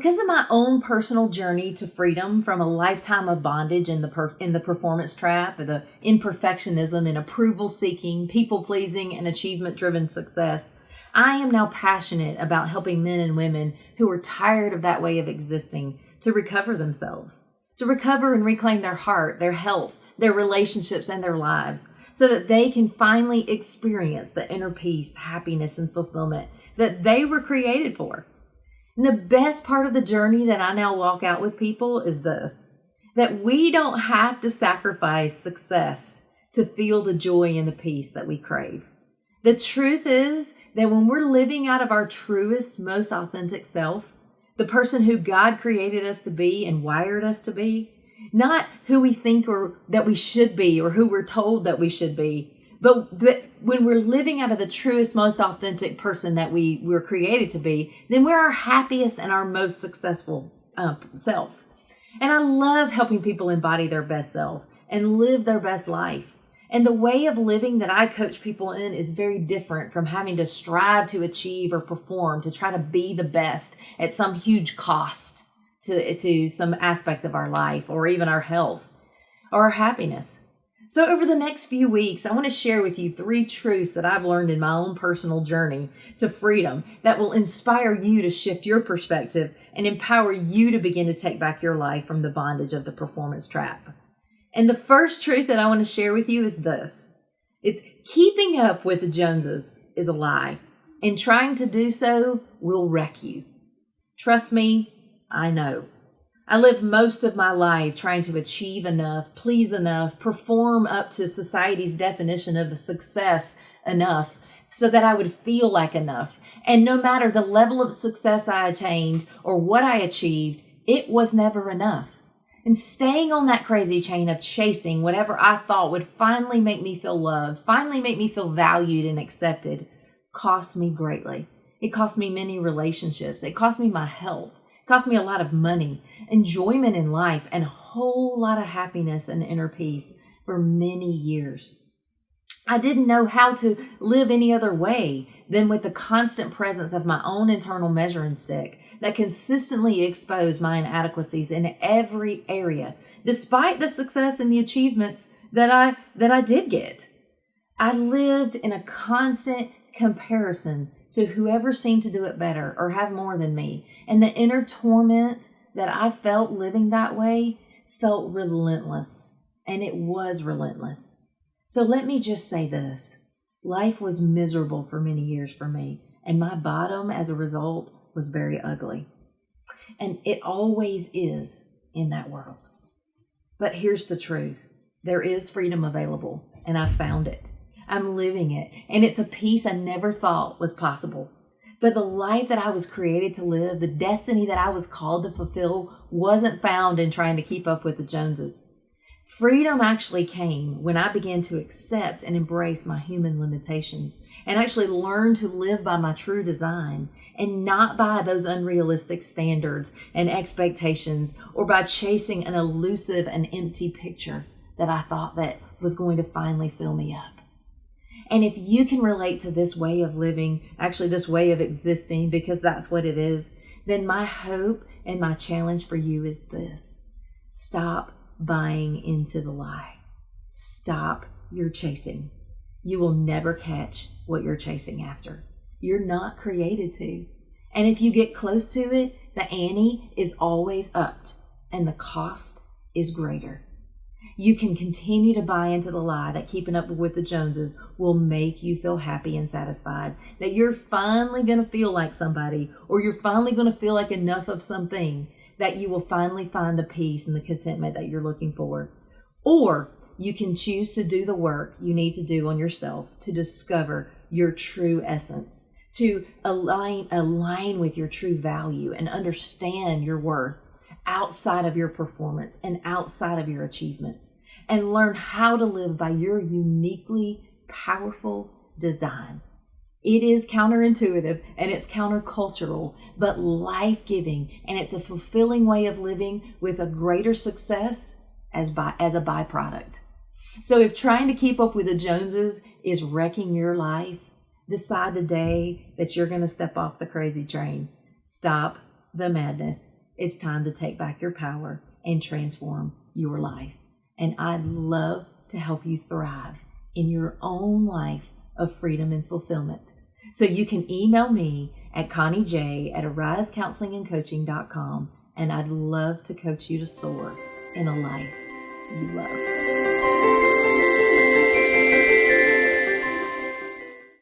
Because of my own personal journey to freedom from a lifetime of bondage in the performance trap, in perfectionism, in approval seeking, people pleasing, and achievement driven success, I am now passionate about helping men and women who are tired of that way of existing to recover themselves, to recover and reclaim their heart, their health, their relationships, and their lives, so that they can finally experience the inner peace, happiness, and fulfillment that they were created for. And the best part of the journey that I now walk out with people is this, that we don't have to sacrifice success to feel the joy and the peace that we crave. The truth is that when we're living out of our truest, most authentic self, the person who God created us to be and wired us to be, not who we think or that we should be or who we're told that we should be, but when we're living out of the truest, most authentic person that we were created to be, then we're our happiest and our most successful self. And I love helping people embody their best self and live their best life. And the way of living that I coach people in is very different from having to strive to achieve or perform, to try to be the best at some huge cost to some aspects of our life or even our health or our happiness. So over the next few weeks, I want to share with you 3 truths that I've learned in my own personal journey to freedom that will inspire you to shift your perspective and empower you to begin to take back your life from the bondage of the performance trap. And the first truth that I want to share with you is this. It's keeping up with the Joneses is a lie, and trying to do so will wreck you. Trust me, I know. I lived most of my life trying to achieve enough, please enough, perform up to society's definition of success enough so that I would feel like enough. And no matter the level of success I attained or what I achieved, it was never enough. And staying on that crazy chain of chasing whatever I thought would finally make me feel loved, finally make me feel valued and accepted, cost me greatly. It cost me many relationships. It cost me my health. Cost me a lot of money, enjoyment in life, and a whole lot of happiness and inner peace for many years. I didn't know how to live any other way than with the constant presence of my own internal measuring stick that consistently exposed my inadequacies in every area, despite the success and the achievements that I did get. I lived in a constant comparison to whoever seemed to do it better or have more than me. And the inner torment that I felt living that way felt relentless. And it was relentless. So let me just say this. Life was miserable for many years for me. And my bottom, as a result, was very ugly. And it always is in that world. But here's the truth. There is freedom available. And I found it. I'm living it, and it's a peace I never thought was possible. But the life that I was created to live, the destiny that I was called to fulfill, wasn't found in trying to keep up with the Joneses. Freedom actually came when I began to accept and embrace my human limitations and actually learn to live by my true design and not by those unrealistic standards and expectations or by chasing an elusive and empty picture that I thought that was going to finally fill me up. And if you can relate to this way of living, actually this way of existing, because that's what it is, then my hope and my challenge for you is this. Stop buying into the lie. Stop your chasing. You will never catch what you're chasing after. You're not created to. And if you get close to it, the ante is always upped and the cost is greater. You can continue to buy into the lie that keeping up with the Joneses will make you feel happy and satisfied, that you're finally going to feel like somebody, or you're finally going to feel like enough of something, that you will finally find the peace and the contentment that you're looking for. Or you can choose to do the work you need to do on yourself to discover your true essence, to align with your true value and understand your worth outside of your performance and outside of your achievements, and learn how to live by your uniquely powerful design. It is counterintuitive and it's countercultural, but life-giving, and it's a fulfilling way of living with a greater success as a byproduct. So if trying to keep up with the Joneses is wrecking your life, decide today that you're going to step off the crazy train. Stop the madness. It's time to take back your power and transform your life. And I'd love to help you thrive in your own life of freedom and fulfillment. So you can email me at ConnieJ@AriseCounselingandCoaching.com, and I'd love to coach you to soar in a life you love.